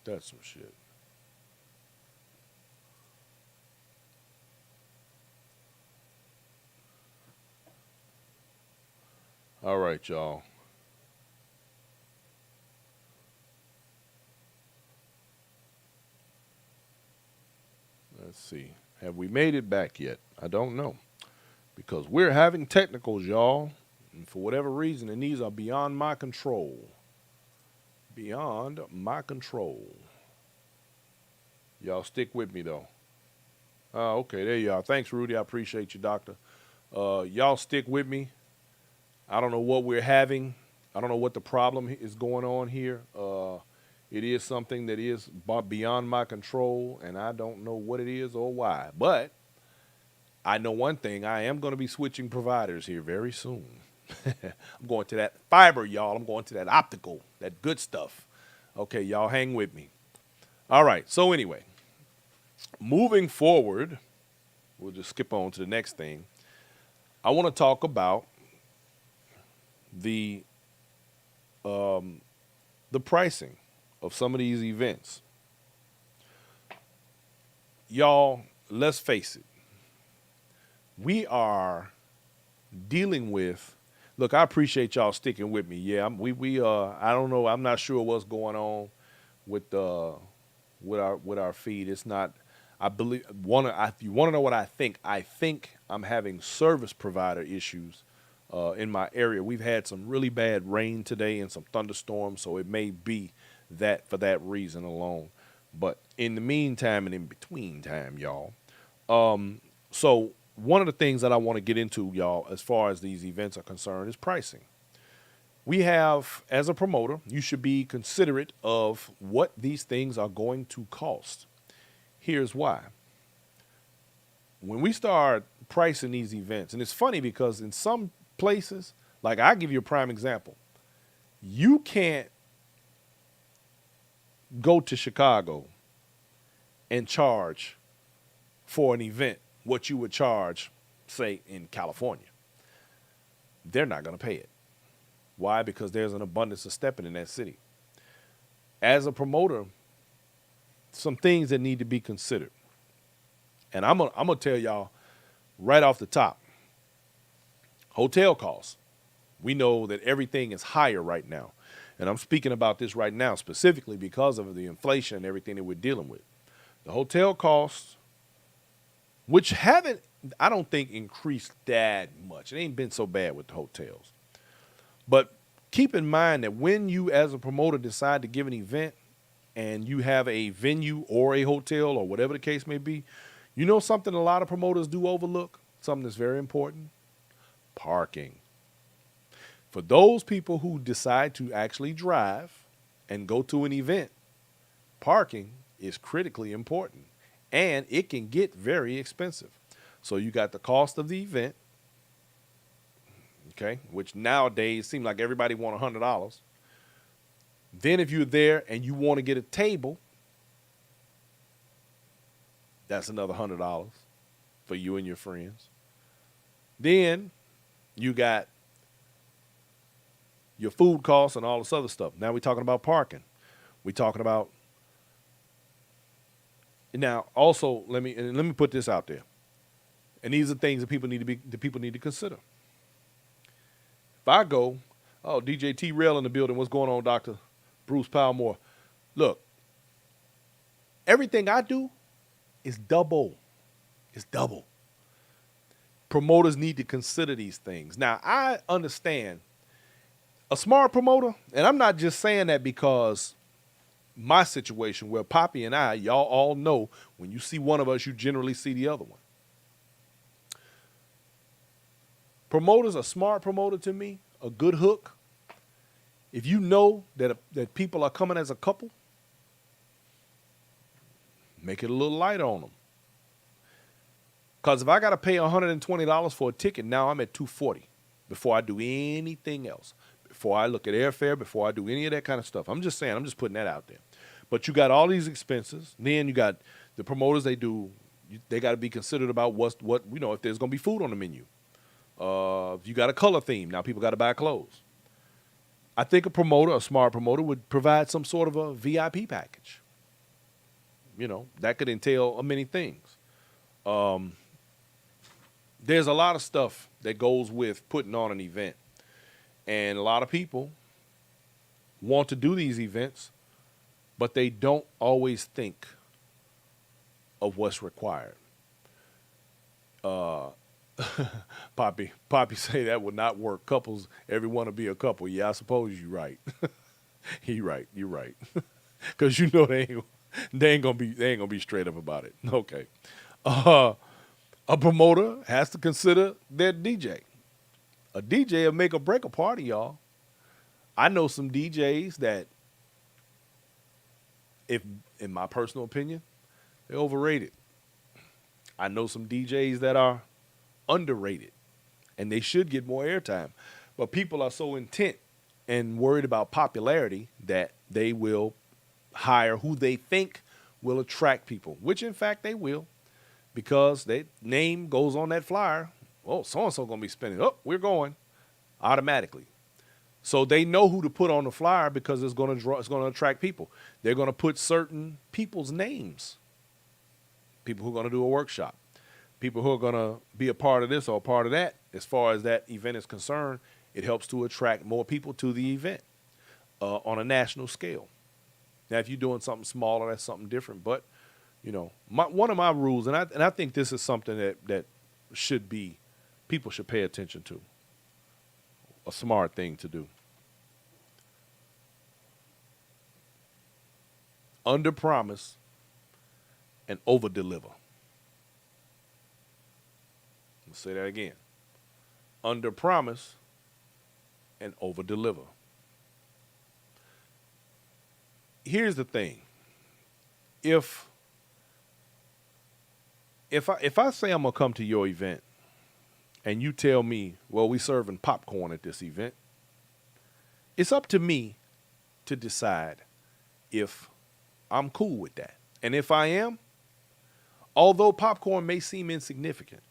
That's some shit. All right, y'all. Let's see. Have we made it back yet? I don't know. Because we're having technicals, y'all. And for whatever reason, and these are beyond my control. Beyond my control. Y'all stick with me, though. Okay, there you are. Thanks, Rudy. I appreciate you, doctor. Y'all stick with me. I don't know what we're having. I don't know what the problem is going on here. It is something that is beyond my control, and I don't know what it is or why. But I know one thing. I am going to be switching providers here very soon. I'm going to that fiber, y'all. I'm going to that optical, that good stuff. Okay, y'all hang with me. All right, so anyway, moving forward, we'll just skip on to the next thing. I want to talk about the the pricing of some of these events. Y'all, let's face it. We are dealing with. Look, I appreciate y'all sticking with me. Yeah, I don't know. I'm not sure what's going on with our feed. It's not. I believe if you want to know what I think I'm having service provider issues in my area. We've had some really bad rain today and some thunderstorms, so it may be that for that reason alone. But in the meantime and in between time, y'all. So one of the things that I want to get into, y'all, as far as these events are concerned, is pricing. We have, as a promoter, you should be considerate of what these things are going to cost. Here's why. When we start pricing these events, and it's funny because in some places, like I'll give you a prime example. You can't go to Chicago and charge for an event what you would charge, say, in California. They're not going to pay it. Why? Because there's an abundance of Steppin in that city. As a promoter, some things that need to be considered. And I'm gonna tell y'all right off the top. Hotel costs. We know that everything is higher right now. And I'm speaking about this right now specifically because of the inflation and everything that we're dealing with. The hotel costs, which haven't, I don't think, increased that much. It ain't been so bad with the hotels. But keep in mind that when you, as a promoter, decide to give an event and you have a venue or a hotel or whatever the case may be, you know something a lot of promoters do overlook? Something that's very important? Parking. For those people who decide to actually drive and go to an event, parking is critically important, and it can get very expensive. So you got the cost of the event, okay, which nowadays seems like everybody want $100. Then if you're there and you want to get a table, that's another $100 for you and your friends. Then you got your food costs and all this other stuff. Now we're talking about parking. We're talking about. Now also let me put this out there. And these are things that people need to consider. If I go, oh, DJ T Rail in the building, what's going on, Dr. Bruce Palmore? Look, everything I do is double. It's double. Promoters need to consider these things. Now, I understand a smart promoter, and I'm not just saying that because my situation where Poppy and I, y'all all know when you see one of us, you generally see the other one. Promoters, a smart promoter to me, a good hook. If you know that people are coming as a couple, make it a little lighter on them. Because if I got to pay $120 for a ticket, now I'm at $240 before I do anything else. Before I look at airfare, before I do any of that kind of stuff. I'm just saying, I'm just putting that out there. But you got all these expenses. Then you got the promoters, they got to be considered about what if there's going to be food on the menu. If you got a color theme, now people got to buy clothes. I think a smart promoter, would provide some sort of a VIP package. that could entail many things. There's a lot of stuff that goes with putting on an event. And a lot of people want to do these events, but they don't always think of what's required. Uh, Poppy say that would not work. Couples, everyone to be a couple. Yeah, I suppose you're right. You're right. Because they ain't gonna be straight up about it. Okay. Uh, a promoter has to consider their DJ. A DJ will make or break a party, y'all. I know some DJs that, if in my personal opinion, they're overrated. I know some DJs that are underrated, and they should get more airtime. But people are so intent and worried about popularity that they will hire who they think will attract people, which in fact they will, because their name goes on that flyer. Oh, so-and-so going to be spending. Oh, we're going automatically. So they know who to put on the flyer because it's going to attract people. They're going to put certain people's names, people who are going to do a workshop, people who are going to be a part of this or a part of that. As far as that event is concerned, it helps to attract more people to the event on a national scale. Now, if you're doing something smaller, that's something different. But, one of my rules, and I think this is something that people should pay attention to, a smart thing to do. Under promise and over deliver. Let's say that again. Under promise and over deliver. Here's the thing. If I say I'm gonna come to your event and you tell me, well, we serving popcorn at this event, it's up to me to decide if I'm cool with that. And if I am, although popcorn may seem insignificant,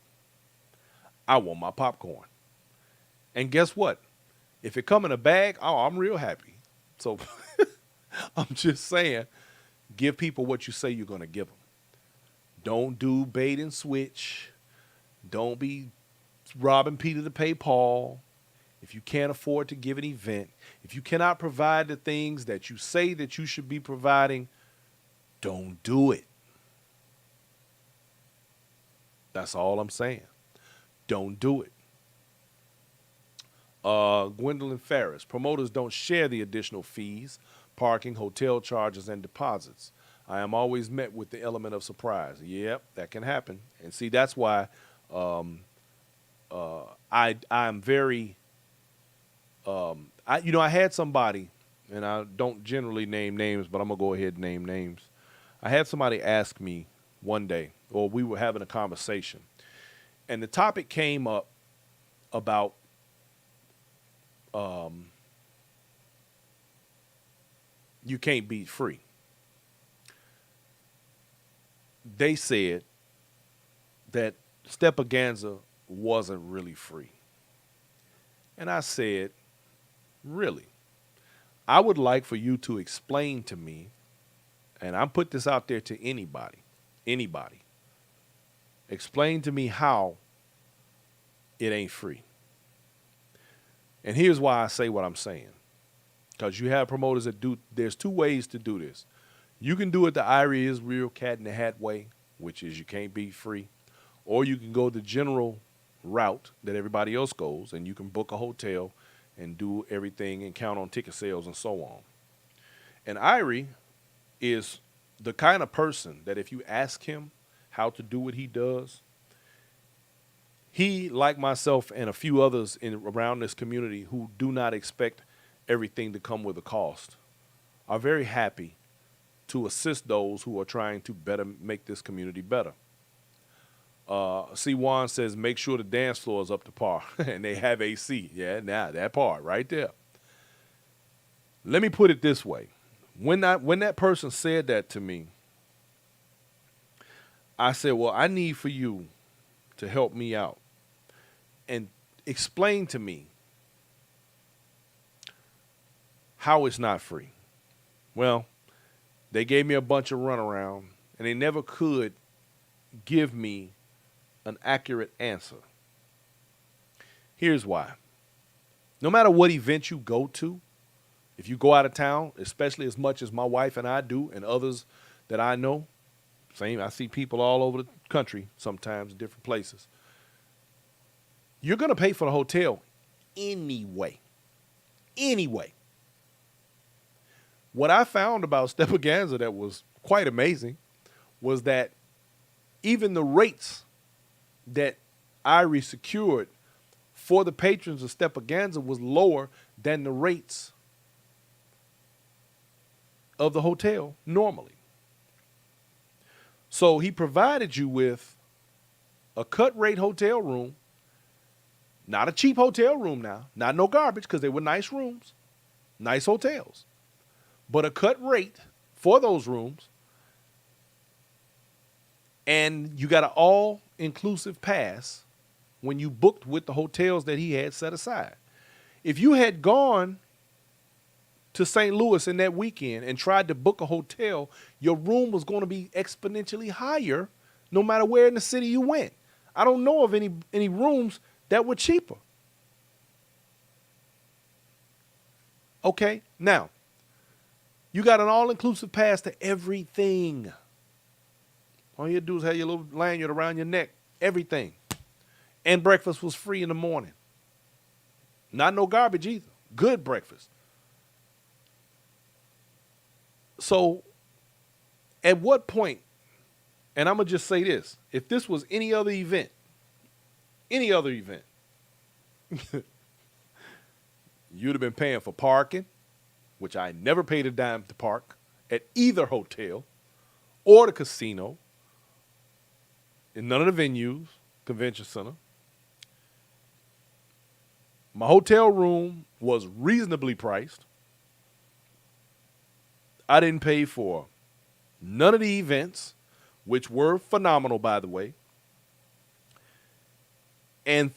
I want my popcorn. And guess what? If it come in a bag, I'm real happy. So I'm just saying, give people what you say you're going to give them. Don't do bait and switch. Don't be robbing Peter to pay Paul. If you can't afford to give an event, if you cannot provide the things that you say that you should be providing, don't do it. That's all I'm saying. Don't do it. Gwendolyn Ferris. Promoters don't share the additional fees, parking, hotel charges, and deposits. I am always met with the element of surprise. Yep, that can happen. And see, that's why I'm very, I had somebody, and I don't generally name names, but I'm going to go ahead and name names. I had somebody ask me one day, or we were having a conversation, and the topic came up about you can't be free. They said that Steppaganza wasn't really free. And I said, really? I would like for you to explain to me, and I put this out there to anybody, explain to me how it ain't free. And here's why I say what I'm saying. Because you have promoters that there's two ways to do this. You can do it the Irie is real cat in the hat way, which is you can't be free. Or you can go the general route that everybody else goes, and you can book a hotel and do everything and count on ticket sales and so on. And Irie is the kind of person that if you ask him how to do what he does, he, like myself and a few others around this community who do not expect everything to come with a cost, are very happy to assist those who are trying to better make this community better. C. Juan says, make sure the dance floor is up to par and they have AC. Yeah, now that part right there. Let me put it this way. When that person said that to me, I said, well, I need for you to help me out and explain to me how it's not free. Well, they gave me a bunch of runaround, and they never could give me an accurate answer. Here's why. No matter what event you go to, if you go out of town, especially as much as my wife and I do and others that I know, same, I see people all over the country sometimes in different places. You're going to pay for the hotel anyway. Anyway. What I found about Steppaganza that was quite amazing was that even the rates that Irie secured for the patrons of Steppaganza was lower than the rates of the hotel normally. So he provided you with a cut rate hotel room, not a cheap hotel room now, not no garbage because they were nice rooms, nice hotels, but a cut rate for those rooms. And you got an all-inclusive pass when you booked with the hotels that he had set aside. If you had gone to St. Louis in that weekend and tried to book a hotel, your room was going to be exponentially higher no matter where in the city you went. I don't know of any rooms that were cheaper. Okay, now, you got an all-inclusive pass to everything. All you do is have your little lanyard around your neck, everything. And breakfast was free in the morning. Not no garbage either. Good breakfast. So, at what point, and I'm going to just say this, if this was any other event, you'd have been paying for parking, which I never paid a dime to park at either hotel or the casino, in none of the venues, convention center. My hotel room was reasonably priced. I didn't pay for none of the events, which were phenomenal, by the way. And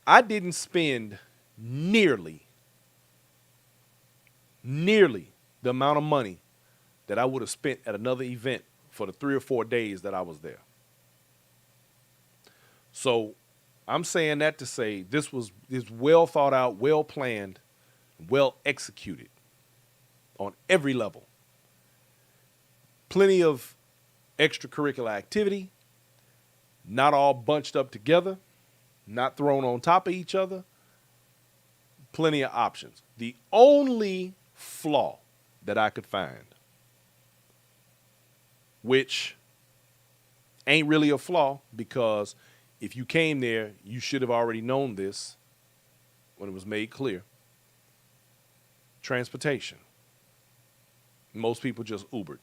I didn't spend nearly the amount of money that I would have spent at another event for the 3 or 4 days that I was there. So I'm saying that to say this is well thought out, well planned, well executed on every level. Plenty of extracurricular activity, not all bunched up together, not thrown on top of each other. Plenty of options. The only flaw that I could find, which ain't really a flaw because if you came there, you should have already known this when it was made clear. Transportation. Most people just Ubered.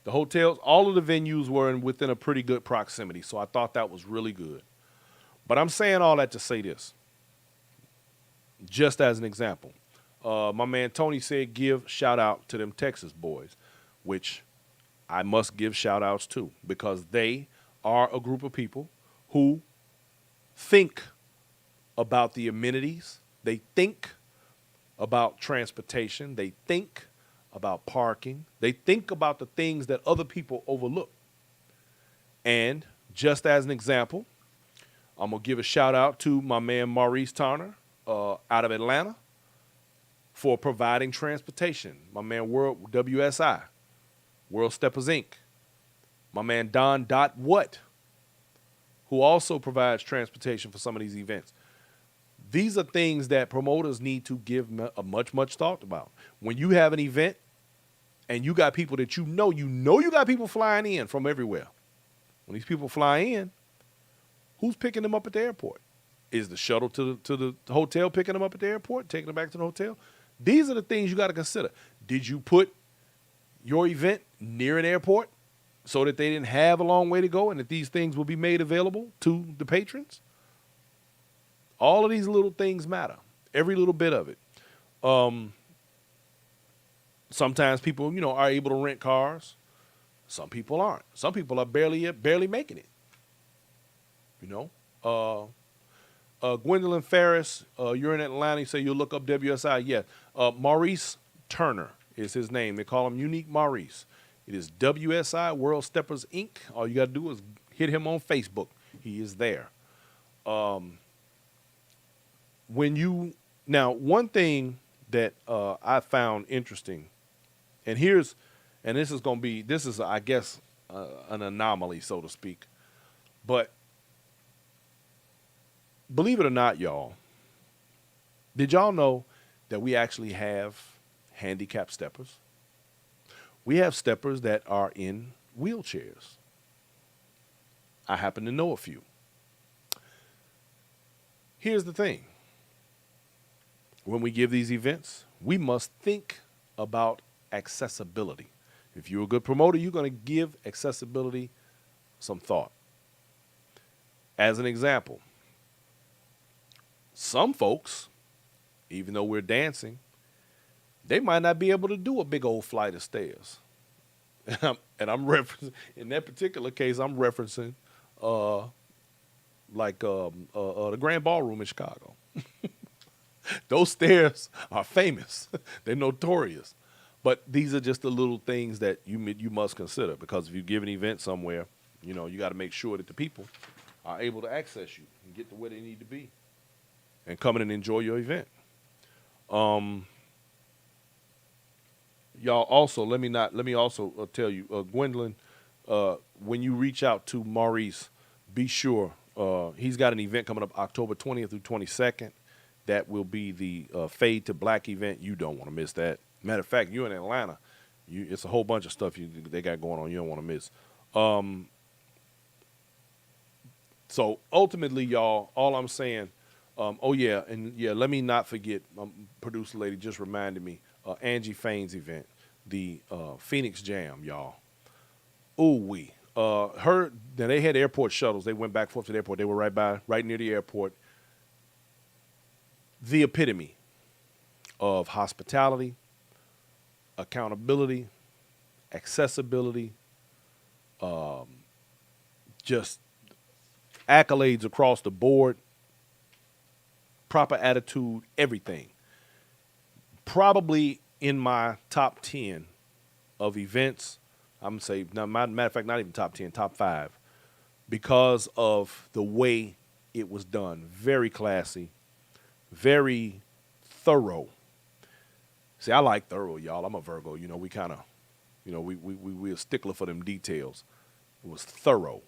The hotels, all of the venues were within a pretty good proximity, so I thought that was really good. But I'm saying all that to say this, just as an example. My man Tony said give shout out to them Texas boys, which I must give shout outs to because they are a group of people who think about the amenities. They think about transportation. They think about parking. They think about the things that other people overlook. And just as an example, I'm going to give a shout out to my man Maurice Turner out of Atlanta for providing transportation. My man World WSI, World Steppers Inc. My man Don Dot What, who also provides transportation for some of these events. These are things that promoters need to give a much thought about. When you have an event and you got people that you know you got people flying in from everywhere. When these people fly in, who's picking them up at the airport? Is the shuttle to the hotel picking them up at the airport, taking them back to the hotel? These are the things you got to consider. Did you put your event near an airport so that they didn't have a long way to go and that these things will be made available to the patrons? All of these little things matter. Every little bit of it. Sometimes people, are able to rent cars. Some people aren't. Some people are barely making it. Gwendolyn Ferris, you're in Atlanta. You say you'll look up WSI. Yeah. Maurice Turner is his name. They call him Unique Maurice. It is WSI, World Steppers Inc. All you got to do is hit him on Facebook. He is there. When you now, one thing that I found interesting, and this is going to be, this is, I guess, an anomaly, so to speak. But believe it or not, y'all, did y'all know that we actually have handicapped steppers? We have steppers that are in wheelchairs. I happen to know a few. Here's the thing. When we give these events, we must think about accessibility. If you're a good promoter, you're going to give accessibility some thought. As an example, some folks, even though we're dancing, they might not be able to do a big old flight of stairs. And I'm referencing, in that particular case, I'm referencing the Grand Ballroom in Chicago. Those stairs are famous. They're notorious. But these are just the little things that you must consider, because if you give an event somewhere, you got to make sure that the people are able to access you and get to where they need to be and come in and enjoy your event. Y'all also, let me also tell you, Gwendolyn, when you reach out to Maurice, be sure he's got an event coming up October 20th through 22nd. That will be the Fade to Black event. You don't want to miss that. Matter of fact, you're in Atlanta. It's a whole bunch of stuff they got going on. You don't want to miss. So ultimately, y'all, all I'm saying, let me not forget, producer lady just reminded me, Angie Fain's event, the Phoenix Jam, y'all. They had airport shuttles. They went back and forth to the airport. They were right near the airport. The epitome of hospitality, accountability, accessibility, just accolades across the board, proper attitude, everything. Probably in my top 10 of events, I'm going to say, matter of fact, not even top 10, top 5, because of the way it was done. Very classy, very thorough. See, I like thorough, y'all. I'm a Virgo. We kind of, we're a stickler for them details. It was thorough.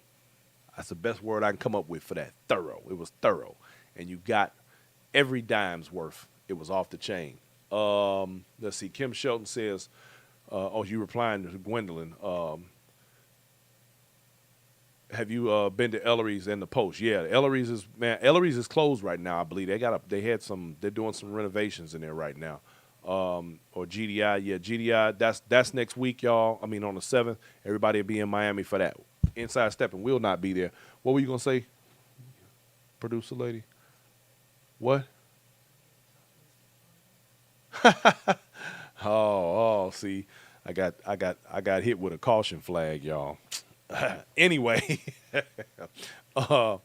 That's the best word I can come up with for that. Thorough. It was thorough. And you got every dime's worth. It was off the chain. Let's see. Kim Shelton says, you replying to Gwendolyn. Have you been to Ellery's and the Post? Yeah, Ellery's is closed right now. I believe they're doing some renovations in there right now. Or GDI, yeah, GDI. That's next week, y'all. I mean, on the 7th, everybody will be in Miami for that. Inside Steppin will not be there. What were you gonna say, producer lady? What? See, I got hit with a caution flag, y'all. Anyway, let's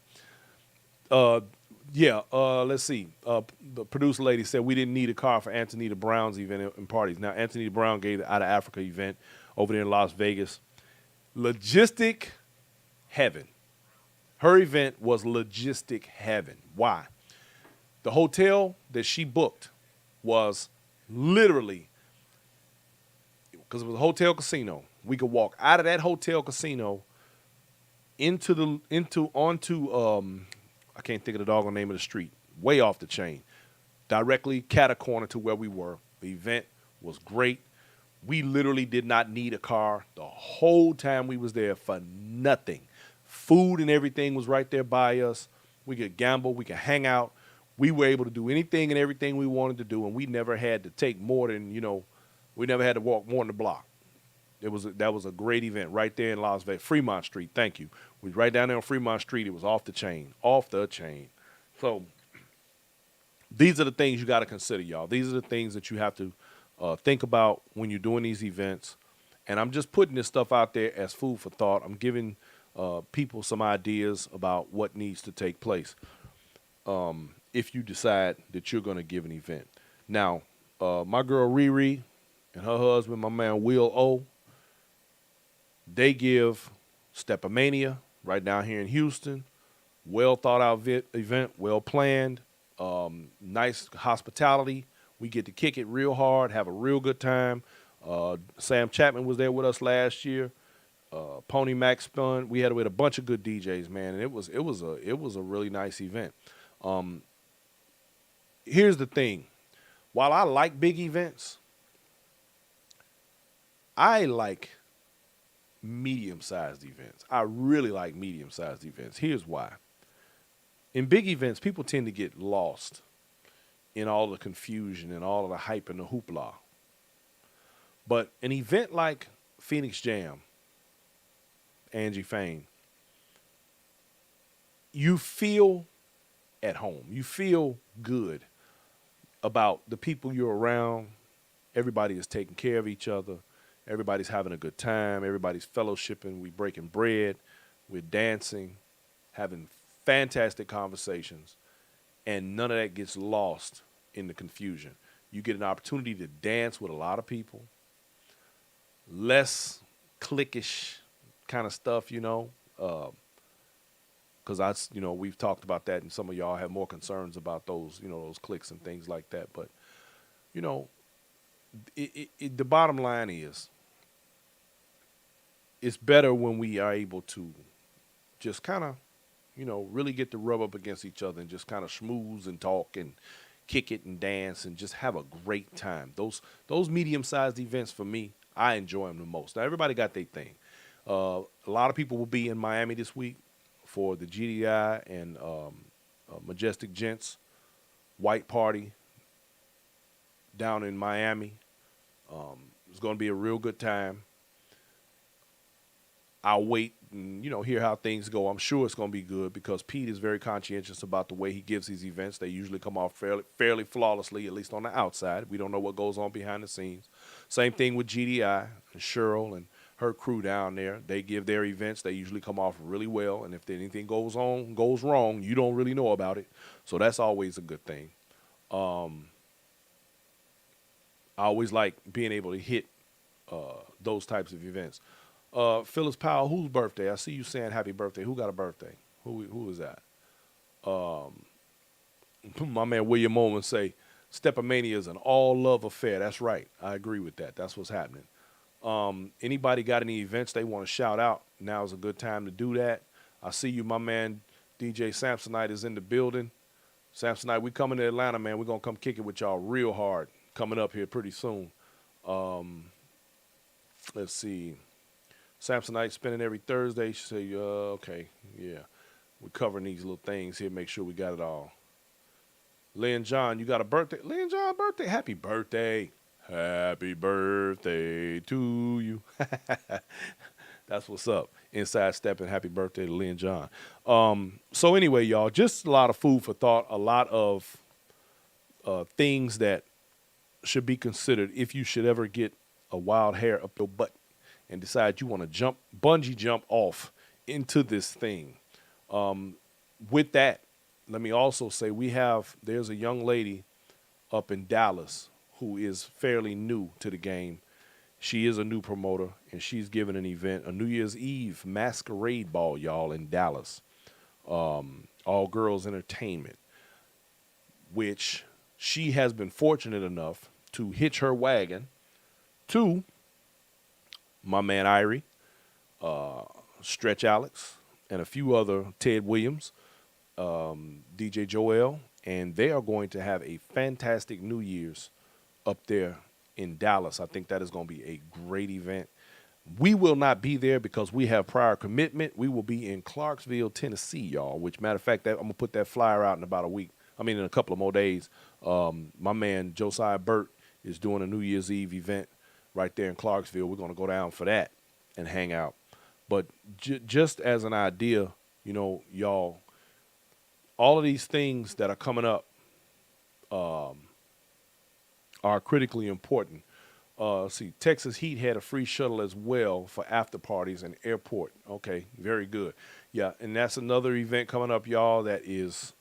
see. The producer lady said we didn't need a car for Antonita Brown's event and parties. Now, Antonita Brown gave the Out of Africa event over there in Las Vegas. Logistic heaven. Her event was logistic heaven. Why? The hotel that she booked was literally, because it was a hotel casino. We could walk out of that hotel casino onto I can't think of the doggone name of the street, way off the chain, directly cat-a-corner to where we were. The event was great. We literally did not need a car the whole time we was there for nothing. Food and everything was right there by us. We could gamble. We could hang out. We were able to do anything and everything we wanted to do, and we never had to take more than, we never had to walk more than the block. That was a great event right there in Las Vegas. Fremont Street, thank you. We was right down there on Fremont Street. It was off the chain. So these are the things you got to consider, y'all. These are the things that you have to think about when you're doing these events. And I'm just putting this stuff out there as food for thought. I'm giving people some ideas about what needs to take place if you decide that you're going to give an event. Now, my girl Riri and her husband, my man Will O, They give Steppamania right down here in Houston. Well thought out event, well planned, nice hospitality. We get to kick it real hard, have a real good time. Sam Chapman was there with us last year. Pony Mac spun. We had a bunch of good DJs, man, and it was a really nice event. Um, Here's the thing: while I like big events, I like medium-sized events. I really like medium-sized events. Here's why: in big events, people tend to get lost in all the confusion and all of the hype and the hoopla. But an event like Phoenix Jam, Angie Fane, you feel at home. You feel good about the people you're around. Everybody is taking care of each other. Everybody's having a good time. Everybody's fellowshipping. We breaking bread. We're dancing, having fantastic conversations, and none of that gets lost in the confusion. You get an opportunity to dance with a lot of people, less cliquish kind of stuff, because we've talked about that, and some of y'all have more concerns about those, those cliques and things like that. But, you know, the bottom line is, it's better when we are able to just kind of, really get to rub up against each other and just kind of schmooze and talk and kick it and dance and just have a great time. Those medium-sized events, for me, I enjoy them the most. Now, everybody got their thing. A lot of people will be in Miami this week for the GDI and Majestic Gents White Party down in Miami. It's going to be a real good time. I'll wait and, hear how things go. I'm sure it's going to be good because Pete is very conscientious about the way he gives these events. They usually come off fairly flawlessly, at least on the outside. We don't know what goes on behind the scenes. Same thing with GDI and Cheryl and her crew down there. They give their events. They usually come off really well. And if anything goes wrong, you don't really know about it. So that's always a good thing. I always like being able to hit those types of events. Phyllis Powell, whose birthday? I see you saying happy birthday. Who got a birthday? Who is that? My man William Owen say, Steppamania is an all-love affair. That's right. I agree with that. That's what's happening. Anybody got any events they want to shout out? Now is a good time to do that. I see you, my man DJ Samsonite is in the building. Samsonite, we coming to Atlanta, man. We're going to come kick it with y'all real hard coming up here pretty soon. Let's see. Samsonite spending every Thursday. She say, okay, yeah. We're covering these little things here. Make sure we got it all. Lynn John, you got a birthday? Lynn John, birthday? Happy birthday. Happy birthday to you. That's what's up. Inside Steppin', happy birthday to Lynn John. So anyway, y'all, just a lot of food for thought, a lot of things that should be considered if you should ever get a wild hair up your butt and decide you want to bungee jump off into this thing. With that, let me also say there's a young lady up in Dallas who is fairly new to the game. She is a new promoter, and she's giving an event, a New Year's Eve masquerade ball, y'all, in Dallas. All girls entertainment, which she has been fortunate enough to hitch her wagon to my man Irie, Stretch Alex, and a few other, Ted Williams, DJ Joel, and they are going to have a fantastic New Year's up there in Dallas. I think that is going to be a great event. We will not be there because we have prior commitment. We will be in Clarksville, Tennessee, y'all, which, matter of fact, I'm going to put that flyer out in about in a couple of more days. My man Josiah Burt is doing a New Year's Eve event right there in Clarksville. We're going to go down for that and hang out. But just as an idea, y'all, all of these things that are coming up are critically important. See, Texas Heat had a free shuttle as well for after parties and airport. Okay, very good. Yeah, and that's another event coming up, y'all, that is,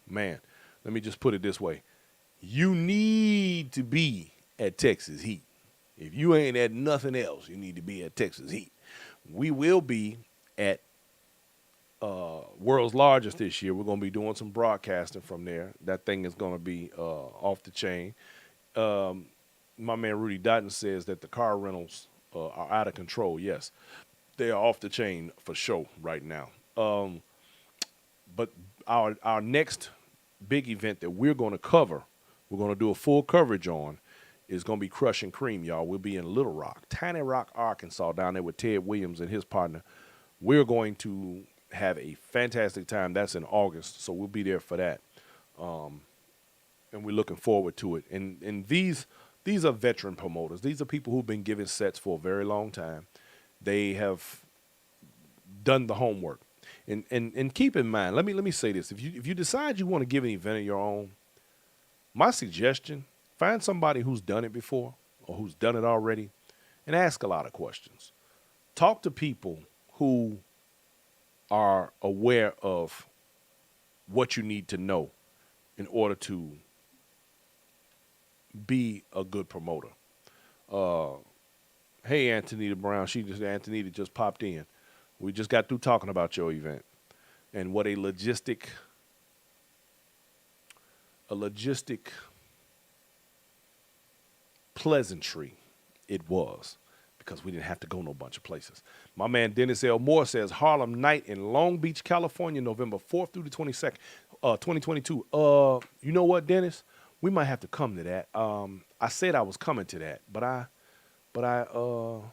man, let me just put it this way. You need to be at Texas Heat. If you ain't at nothing else, you need to be at Texas Heat. We will be at world's largest this year. We're going to be doing some broadcasting from there. That thing is going to be off the chain. Um, my man Rudy Dutton says that the car rentals are out of control. Yes, they are off the chain for sure right now. But our next big event that we're going to cover, we're going to do a full coverage on, is going to be Crush and Cream, y'all. We'll be in Little Rock, Tiny Rock, Arkansas, down there with Ted Williams and his partner. We're going to have a fantastic time. That's in August, so we'll be there for that. And we're looking forward to it. And these are veteran promoters. These are people who've been giving sets for a very long time. They have done the homework. And keep in mind, let me say this. If you decide you want to give an event of your own, my suggestion, find somebody who's done it before or who's done it already and ask a lot of questions. Talk to people who are aware of what you need to know in order to be a good promoter. Hey, Antonita Brown, Antonita just popped in. We just got through talking about your event and what a logistic pleasantry it was, because we didn't have to go no bunch of places. My man Dennis L. Moore says Harlem Night in Long Beach, California, November 4th through the 22nd, 2022. You know what, Dennis? We might have to come to that. I said I was coming to that, but I don't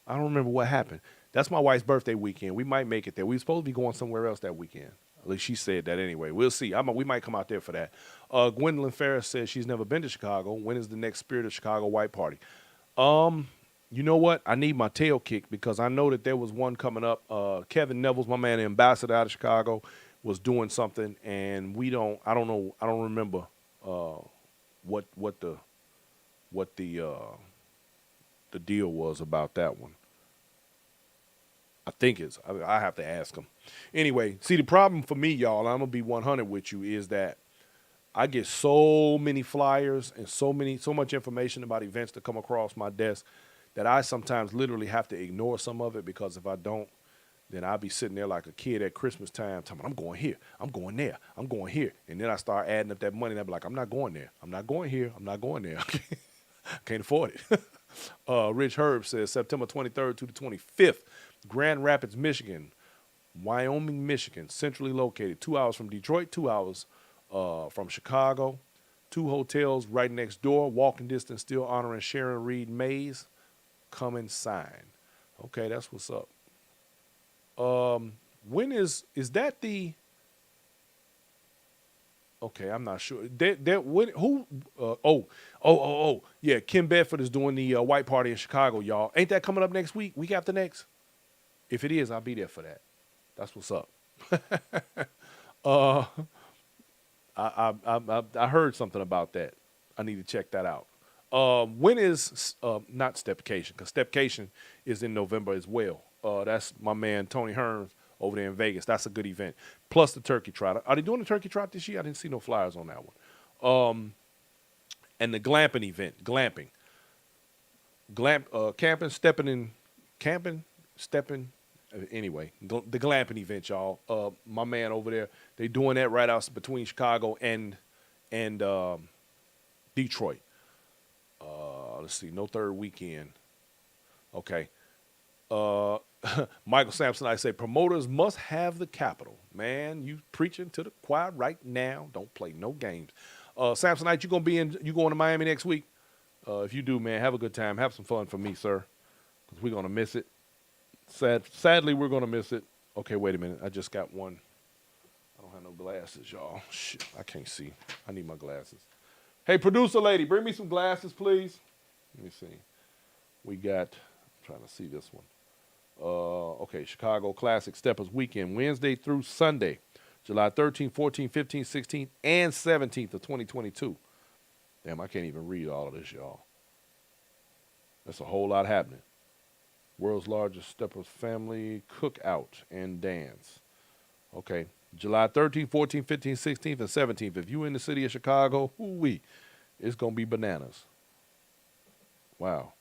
remember what happened. That's my wife's birthday weekend. We might make it there. We were supposed to be going somewhere else that weekend. At least she said that anyway. We'll see. We might come out there for that. Gwendolyn Ferris says she's never been to Chicago. When is the next Spirit of Chicago White Party? You know what? I need my tail kicked because I know that there was one coming up. Kevin Neville's, my man, the ambassador out of Chicago, was doing something, and I don't remember what the deal was about that one. I think I have to ask him. Anyway, see, the problem for me, y'all, I'm going to be 100 with you, is that I get so many flyers and so much information about events that come across my desk that I sometimes literally have to ignore some of it, because if I don't, then I'll be sitting there like a kid at Christmas time talking, I'm going here, I'm going there, I'm going here. And then I start adding up that money and I'll be like, I'm not going there, I'm not going here, I'm not going there. I can't afford it. Rich Herb says September 23rd to the 25th, Grand Rapids, Michigan, Wyoming, Michigan, centrally located, 2 hours from Detroit, 2 hours from Chicago, 2 hotels right next door, walking distance, still honoring Sharon Reed Mays. Come and sign. Okay, that's what's up. When is that the? Okay, I'm not sure. Yeah, Kim Bedford is doing the White Party in Chicago, y'all. Ain't that coming up next week after next? If it is, I'll be there for that. That's what's up. I heard something about that. I need to check that out. When is not Steppaganza? Because Steppaganza is in November as well. That's my man Tony Hearns over there in Vegas. That's a good event. Plus the Turkey Trot. Are they doing the Turkey Trot this year? I didn't see no flyers on that one. And the glamping event. Camping, stepping. Anyway, the glamping event, y'all. My man over there, they doing that right out between Chicago and Detroit. Let's see, no third weekend. Okay. Michael Sampson, I say promoters must have the capital. Man, you preaching to the choir right now. Don't play no games. Samsonite, you going to Miami next week? If you do, man, have a good time. Have some fun for me, sir, because we're going to miss it. Sadly, we're going to miss it. Okay, wait a minute. I just got one. I don't have no glasses, y'all. Shit, I can't see. I need my glasses. Hey, producer lady, bring me some glasses, please. Let me see. We got, I'm trying to see this one. Okay, Chicago Classic Steppers Weekend, Wednesday through Sunday, July 13th, 14th, 15th, 16th, and 17th of 2022. Damn, I can't even read all of this, y'all. That's a whole lot happening. World's largest Steppers family cookout and dance. Okay, July 13th, 14th, 15th, 16th, and 17th. If you're in the city of Chicago, it's going to be bananas. Wow.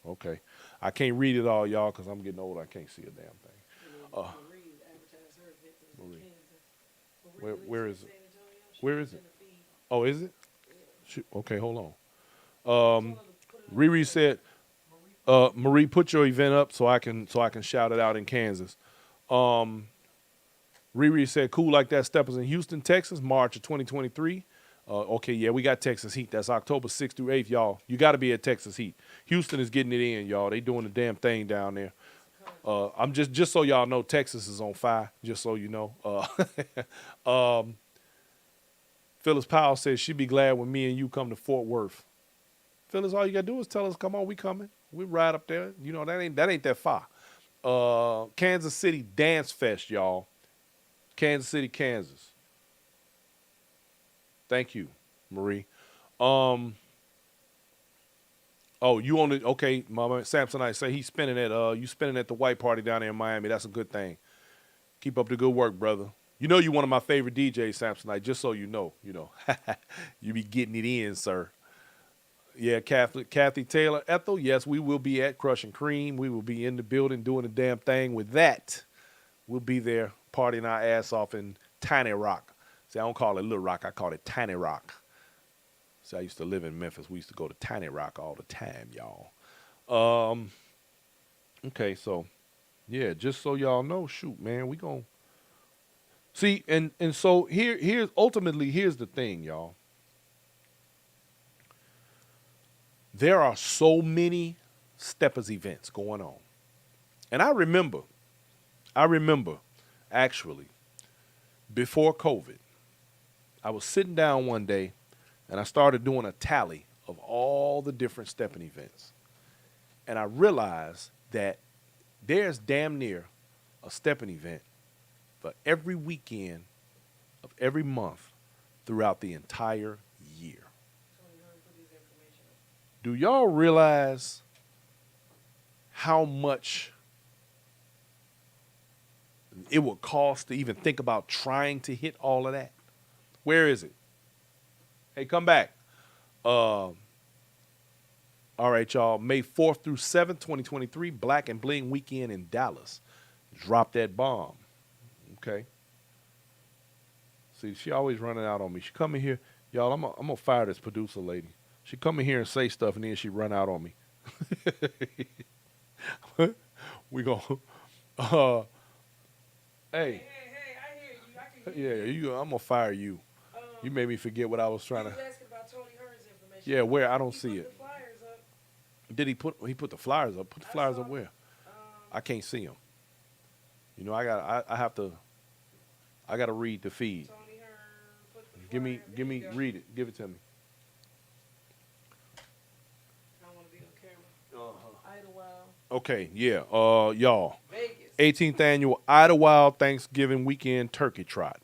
Okay. I can't read it all, y'all, because I'm getting old. I can't see a damn thing. Marie advertised her event that was in Marie. Kansas. Where Marie is lives it? in San Antonio. She Where put is it it? in the feed. Oh, is it? Yeah. Shoot. Okay, hold on. I told her to put it on the Riri post. said, Marie. Marie, put your event up so I can shout it out in Kansas. Riri said, cool like that. Steppers in Houston, Texas, March of 2023. Okay, yeah, we got Texas Heat. That's October 6th through 8th, y'all. You got to be at Texas Heat. Houston is getting it in, y'all. They doing the damn thing down there. I'm just so y'all know, Texas is on fire. Just so you know. Phyllis Powell says she'd be glad when me and you come to Fort Worth. Phyllis, all you gotta do is tell us, come on, we coming. We ride up there. You know that ain't that far. Kansas City Dance Fest, y'all. Kansas City, Kansas. Thank you, Marie. Oh, you on the okay, Mama Samsonite say he's spinning at you spinning at the white party down there in Miami. That's a good thing. Keep up the good work, brother. You know you're one of my favorite DJs, Samsonite, just so you know. You be getting it in, sir. Yeah, Kathy Taylor. Ethel, yes, we will be at Crush and Cream. We will be in the building doing the damn thing with that. We'll be there partying our ass off in Tiny Rock. See, I don't call it Little Rock. I call it Tiny Rock. See, I used to live in Memphis. We used to go to Tiny Rock all the time, y'all. Okay, so, yeah, just so y'all know, shoot, man, we gon' see, and so here's ultimately, here's the thing, y'all. There are so many Steppers events going on. And I remember, actually, before COVID, I was sitting down one day and I started doing a tally of all the different Steppin events. And I realized that there's damn near a Steppin event for every weekend of every month throughout the entire year. Do y'all realize how much it would cost to even think about trying to hit all of that? Where is it? Hey, come back. All right, y'all. May 4th through 7th, 2023, Black and Bling Weekend in Dallas. Drop that bomb. Okay. See, she always running out on me. She come in here. Y'all, I'm going to fire this producer lady. She come in here and say stuff, and then she run out on me. We go, hey. Hey, I hear you. I can hear Yeah, I'm going to fire you. You made me forget what I was trying to. You asking about Tony Hearn's information. Yeah, where? I don't see put it. The flyers up. Did he put the flyers up? Put the flyers up where? Um, I can't see them. You know, I have to. I got to read the feed. Tony Hearn put the flyer. Give me, read it. Give it to me. I don't want to be on camera. Idlewild. Okay, yeah. Y'all. Vegas. 18th annual Idlewild Thanksgiving Weekend Turkey Trot.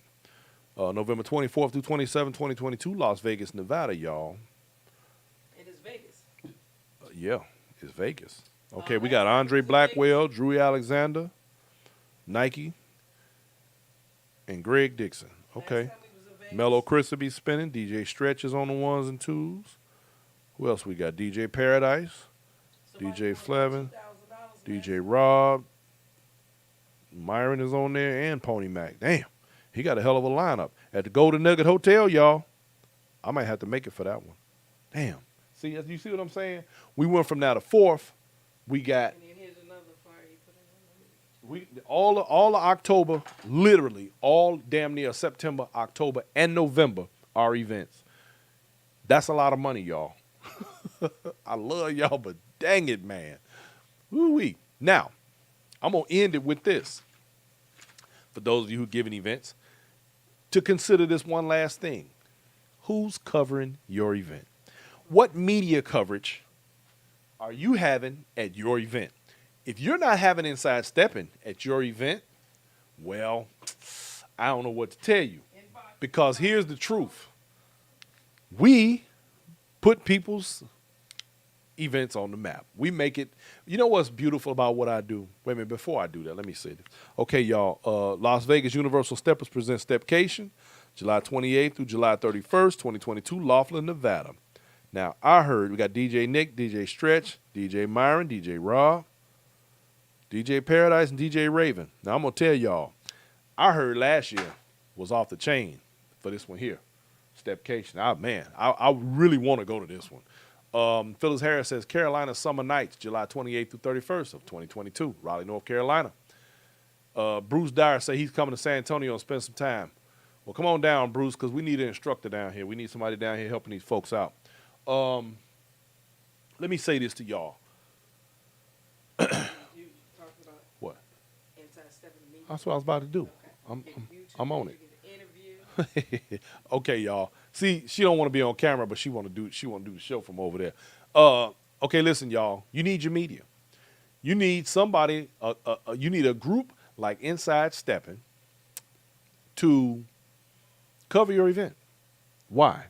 November 24th through 27th, 2022, Las Vegas, Nevada, y'all. It is Vegas. Yeah, it's Vegas. Okay, we got Andre Blackwell, Drew Alexander, Nike, and Greg Dixon. Okay. Mellow Chris will be spinning. DJ Stretch is on the ones and twos. Who else we got? DJ Paradise, DJ Flevin, DJ Rob, Myron is on there, and Pony Mac. Damn. He got a hell of a lineup. At the Golden Nugget Hotel, y'all. I might have to make it for that one. Damn. See, you see what I'm saying? We went from now to 4th. We got And then here's another flyer he put in. all of October, literally all damn near September, October, and November are events. That's a lot of money, y'all. I love y'all, but dang it, man. Woo-wee. Now, I'm going to end it with this. For those of you who giving events, to consider this one last thing. Who's covering your event? What media coverage are you having at your event? If you're not having Inside Steppin at your event, well, I don't know what to tell you. Because here's the truth. We put people's events on the map. We make it. You know what's beautiful about what I do? Wait a minute, before I do that, let me say this. Okay, y'all, Las Vegas Universal Steppers presents Stepcation, July 28th through July 31st, 2022, Laughlin, Nevada. Now, I heard we got DJ Nick, DJ Stretch, DJ Myron, DJ Rob, DJ Paradise and DJ Raven. Now I'm gonna tell y'all, I heard last year was off the chain for this one here, Stepcation. I really want to go to this one. Phyllis Harris says Carolina Summer Nights, July 28th through 31st of 2022, Raleigh, North Carolina. Bruce Dyer say he's coming to San Antonio and spend some time. Well, come on down, Bruce, because we need an instructor down here. We need somebody down here helping these folks out. Let me say this to y'all. You talking about What? inside Steppin meeting? That's what I was about to do. Okay. I'm on it. Get an interview. Okay, y'all. See, she don't want to be on camera, but she want to do the show from over there. Okay, listen, y'all. You need your media. You need somebody. You need a group like Inside Steppin to cover your event. Why?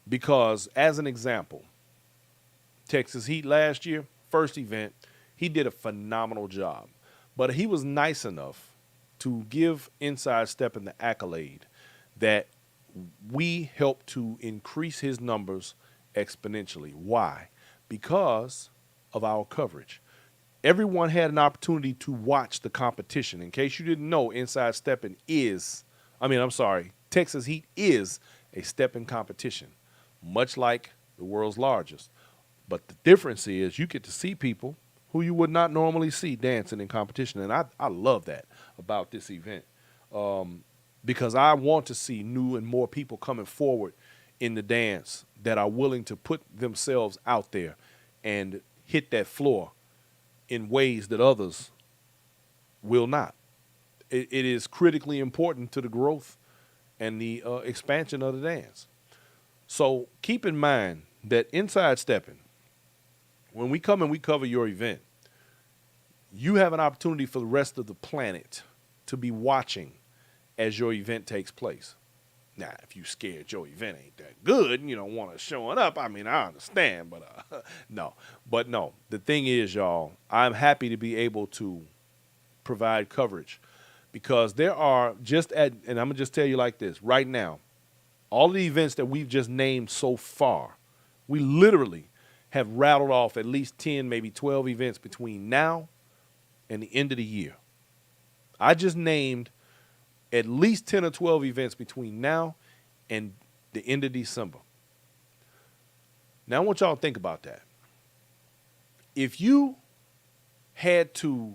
Because, as an example, Texas Heat last year, first event, he did a phenomenal job. But he was nice enough to give Inside Steppin the accolade that we helped to increase his numbers exponentially. Why? Because of our coverage. Everyone had an opportunity to watch the competition. In case you didn't know, Inside Steppin Texas Heat is a Steppin competition, much like the world's largest. But the difference is you get to see people who you would not normally see dancing in competition. And I love that about this event because I want to see new and more people coming forward in the dance that are willing to put themselves out there and hit that floor in ways that others will not. It is critically important to the growth and the expansion of the dance. So keep in mind that Inside Steppin, when we come and we cover your event, you have an opportunity for the rest of the planet to be watching as your event takes place. Now, if you scared your event ain't that good and you don't want to showing up, I understand, but no. But no, the thing is, y'all, I'm happy to be able to provide coverage because there are and I'm going to just tell you like this, right now, all of the events that we've just named so far, we literally have rattled off at least 10, maybe 12 events between now and the end of the year. I just named at least 10 or 12 events between now and the end of December. Now, I want y'all to think about that. If you had to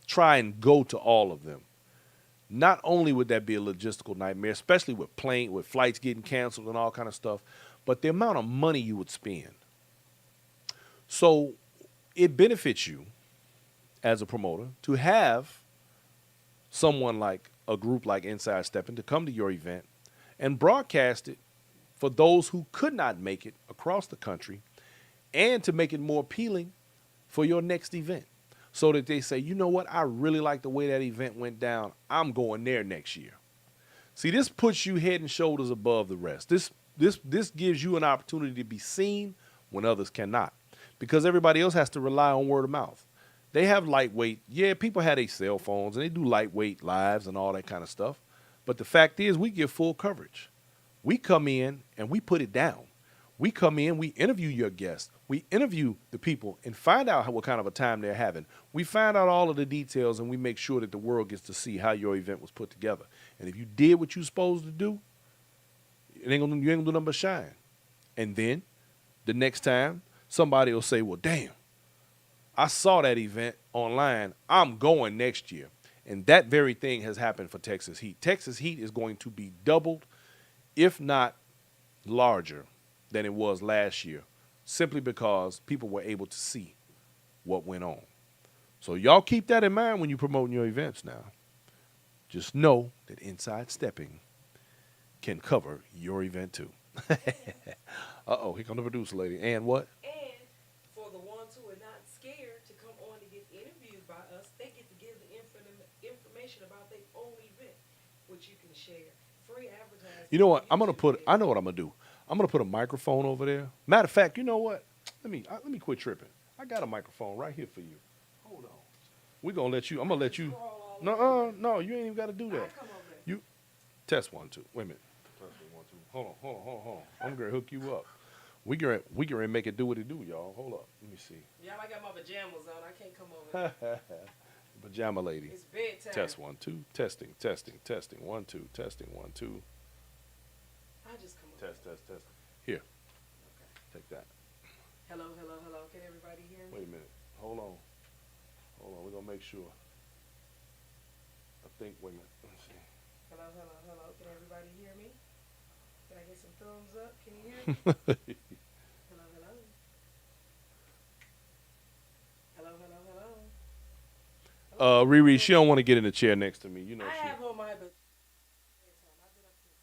try and go to all of them, not only would that be a logistical nightmare, especially with flights getting canceled and all kind of stuff, but the amount of money you would spend. So it benefits you as a promoter to have someone like a group like Inside Steppin to come to your event and broadcast it for those who could not make it across the country and to make it more appealing for your next event so that they say, you know what, I really like the way that event went down. I'm going there next year. See, this puts you head and shoulders above the rest. This gives you an opportunity to be seen when others cannot because everybody else has to rely on word of mouth. They have lightweight. Yeah, people have their cell phones, and they do lightweight lives and all that kind of stuff. But the fact is, we give full coverage. We come in, and we put it down. We come in, we interview your guests. We interview the people and find out what kind of a time they're having. We find out all of the details, and we make sure that the world gets to see how your event was put together. And if you did what you're supposed to do, you ain't gonna do nothing but shine. And then the next time, somebody will say, well, damn, I saw that event online. I'm going next year. And that very thing has happened for Texas Heat. Texas Heat is going to be doubled, if not larger, than it was last year, simply because people were able to see what went on. So y'all keep that in mind when you're promoting your events now. Just know that Inside Steppin can cover your event too. Uh-oh, here comes the producer lady. And what? And for the ones who are not scared to come on to get interviewed by us, they get to give the information about their own event, which you can share. Free advertising. You know what? I know what I'm going to do. I'm going to put a microphone over there. Matter of fact, you know what? Let me quit tripping. I got a microphone right here for you. Hold on. I'm going to let you. No, you ain't even got to do that. You test 1, 2. Wait a minute. Test 1, 2. Hold on. I'm going to hook you up. we can make it do what it do, y'all. Hold up, let me see. Yeah, I got my pajamas on. I can't come over there. Pajama lady. It's bedtime. Test 1 2 testing testing testing 1 2 testing 1 2 I just come over. test. Here, Okay. take that. Hello, hello, hello. Can everybody hear me? Wait a minute. Hold on. We're gonna make sure. I think. Wait a minute. Let's see. Hello, hello, hello. Can everybody hear me? Can I get some thumbs up? Can you hear me? Hello, hello. Hello, hello, hello. Riri, she don't want to get in the chair next to me. You know I she. have on my but I've been up since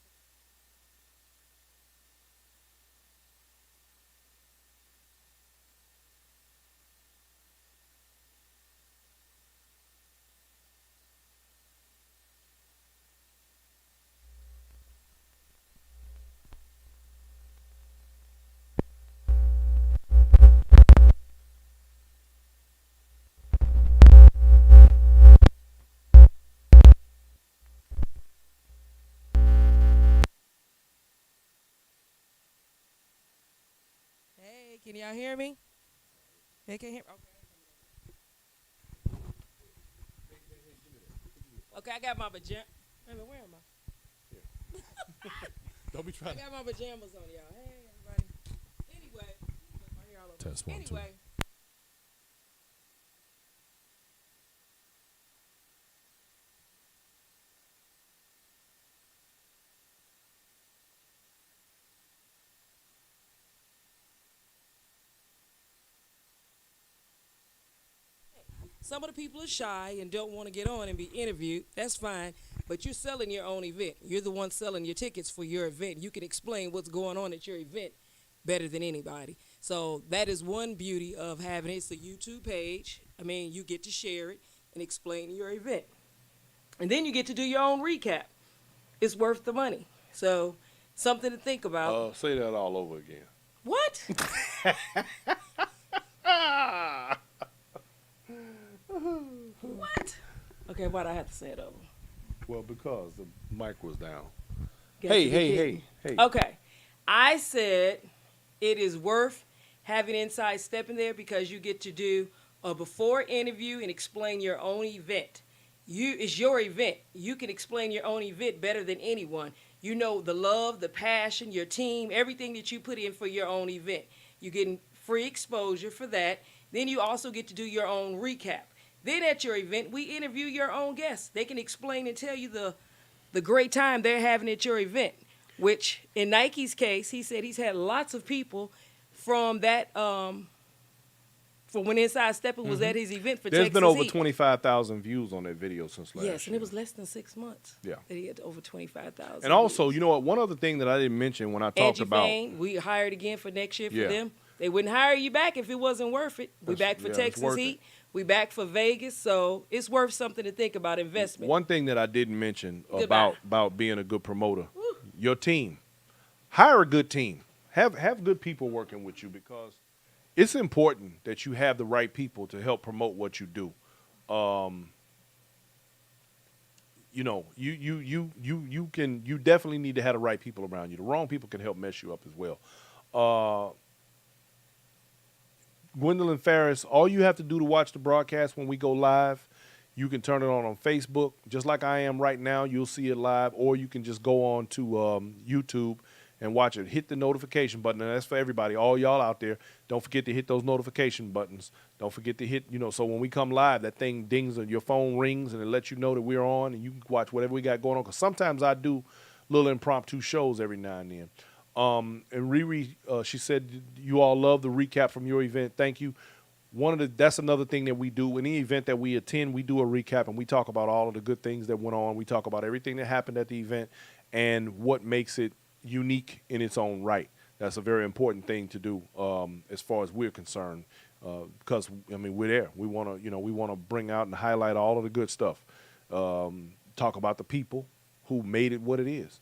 Hey, can y'all hear me? They can hear. Okay, I got my pajamas. Wait a minute, where am I? Don't be I trying. got my pajamas on, y'all. Hey, everybody. Anyway, my hair all over. Test 1 2. Anyway, some of the people are shy and don't want to get on and be interviewed. That's fine. But you're selling your own event. You're the one selling your tickets for your event. You can explain what's going on at your event better than anybody. So that is one beauty of having it. It's a YouTube page. I mean, you get to share it and explain your event. And then you get to do your own recap. It's worth the money. So something to think about. Say that all over again. What? What? Okay, why'd I have to say it over? Well, because the mic was down. Got Hey, to be hey, kidding. hey. Okay. I said it is worth having Inside Step in there because you get to do a before interview and explain your own event. It's your event. You can explain your own event better than anyone. You know the love, the passion, your team, everything that you put in for your own event. You're getting free exposure for that. Then you also get to do your own recap. Then at your event, we interview your own guests. They can explain and tell you the great time they're having at your event, which in Nike's case, he said he's had lots of people from that, from when Inside Steppin was at his event for There's Texas been over Heat. 25,000 views on that video since last year. Yes, and it was less than 6 months. Yeah. That he had over 25,000. And also, views. you know what? One other thing that I didn't mention when I talked Angie about. Fain, we hired again for next year for Yeah. them. They wouldn't hire you back if it wasn't worth it. We back for it's Texas worth Heat. it. We back for Vegas. So it's worth something to think about investment. One thing that I didn't mention Goodbye. about being a good promoter, Woo. your team. Hire a good team. Have good people working with you because it's important that you have the right people to help promote what you do. You know, you definitely need to have the right people around you. The wrong people can help mess you up as well. Gwendolyn Ferris, all you have to do to watch the broadcast when we go live, you can turn it on Facebook, just like I am right now. You'll see it live, or you can just go on to YouTube and watch it. Hit the notification button, and that's for everybody. All y'all out there, don't forget to hit those notification buttons. Don't forget to hit, so when we come live, that thing dings and your phone rings, and it lets you know that we're on, and you can watch whatever we got going on. Because sometimes I do little impromptu shows every now and then. And Riri, she said you all love the recap from your event. Thank you. That's another thing that we do. Any event that we attend, we do a recap and we talk about all of the good things that went on. We talk about everything that happened at the event and what makes it unique in its own right. That's a very important thing to do as far as we're concerned, because we're there. We want to bring out and highlight all of the good stuff. Talk about the people who made it what it is.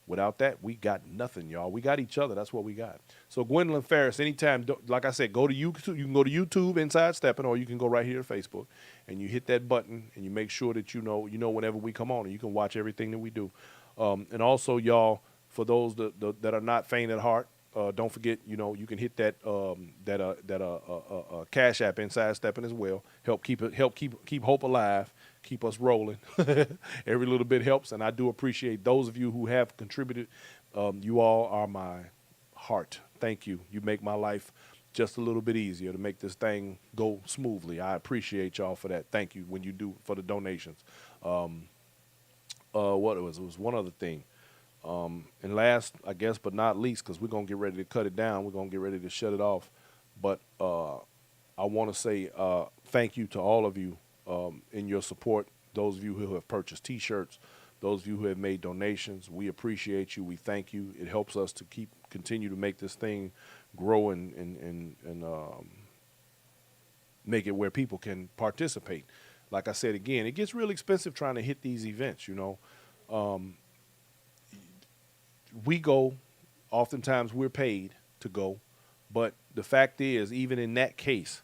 Without that, we got nothing, y'all. We got each other. That's what we got. So Gwendolyn Ferris, anytime, like I said, go to YouTube. You can go to YouTube, Inside Steppin', or you can go right here to Facebook, and you hit that button, and you make sure that you know whenever we come on, and you can watch everything that we do. And also, y'all, for those that are not faint at heart, don't forget, you can hit that Cash App inside Steppin as well. Help keep hope alive, keep us rolling. Every little bit helps, and I do appreciate those of you who have contributed. You all are my heart. Thank you. You make my life just a little bit easier to make this thing go smoothly. I appreciate y'all for that. Thank you when you do for the donations. What it was one other thing. And last, I guess, but not least, because we're going to get ready to cut it down. We're going to get ready to shut it off. But I want to say thank you to all of you in your support, those of you who have purchased T-shirts, those of you who have made donations. We appreciate you. We thank you. It helps us to continue to make this thing grow and make it where people can participate. Like I said again, it gets real expensive trying to hit these events, we go, oftentimes we're paid to go, but the fact is, even in that case,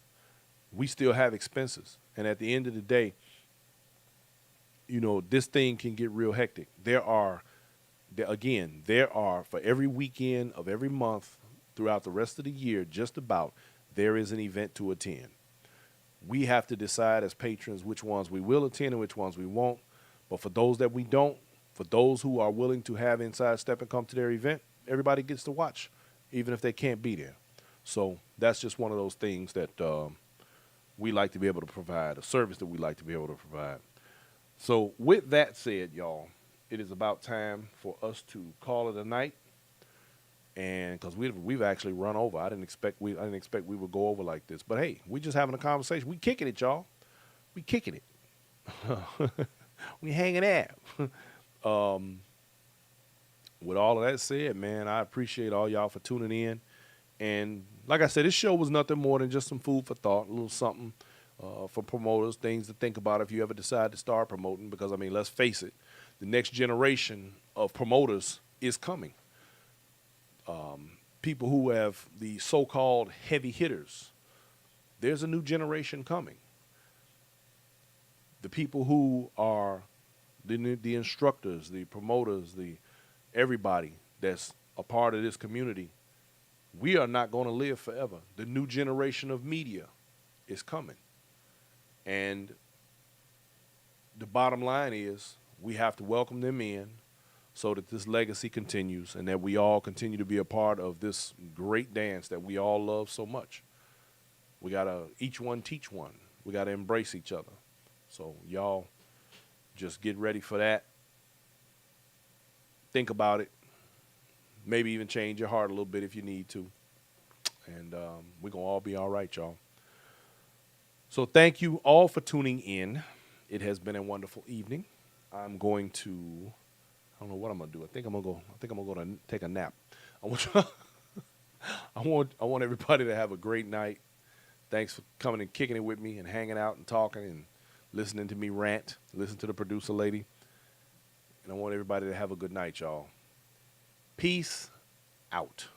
we still have expenses. And at the end of the day, this thing can get real hectic. There are, for every weekend of every month throughout the rest of the year, just about, there is an event to attend. We have to decide as patrons which ones we will attend and which ones we won't. But for those that we don't, for those who are willing to have Inside Steppin come to their event, everybody gets to watch, even if they can't be there. So that's just one of those things that we like to be able to provide, a service that we like to be able to provide. So with that said, y'all, it is about time for us to call it a night. And because we've actually run over, I didn't expect we would go over like this. But hey, we just having a conversation. We kicking it, y'all. We kicking it. We hanging out. With all of that said, man, I appreciate all y'all for tuning in. And like I said, this show was nothing more than just some food for thought, a little something for promoters, things to think about if you ever decide to start promoting. Because, let's face it, the next generation of promoters is coming. People who have the so-called heavy hitters, there's a new generation coming. The people who are the instructors, the promoters, everybody that's a part of this community, we are not going to live forever. The new generation of media is coming. And the bottom line is we have to welcome them in so that this legacy continues and that we all continue to be a part of this great dance that we all love so much. We got to each one teach one. We got to embrace each other. So y'all just get ready for that. Think about it. Maybe even change your heart a little bit if you need to. And we're going to all be all right, y'all. So thank you all for tuning in. It has been a wonderful evening. I'm going to, I don't know what I'm going to do. I think I'm going to go to take a nap. I want everybody to have a great night. Thanks for coming and kicking it with me and hanging out and talking and listening to me rant, listen to the producer lady. And I want everybody to have a good night, y'all. Peace out.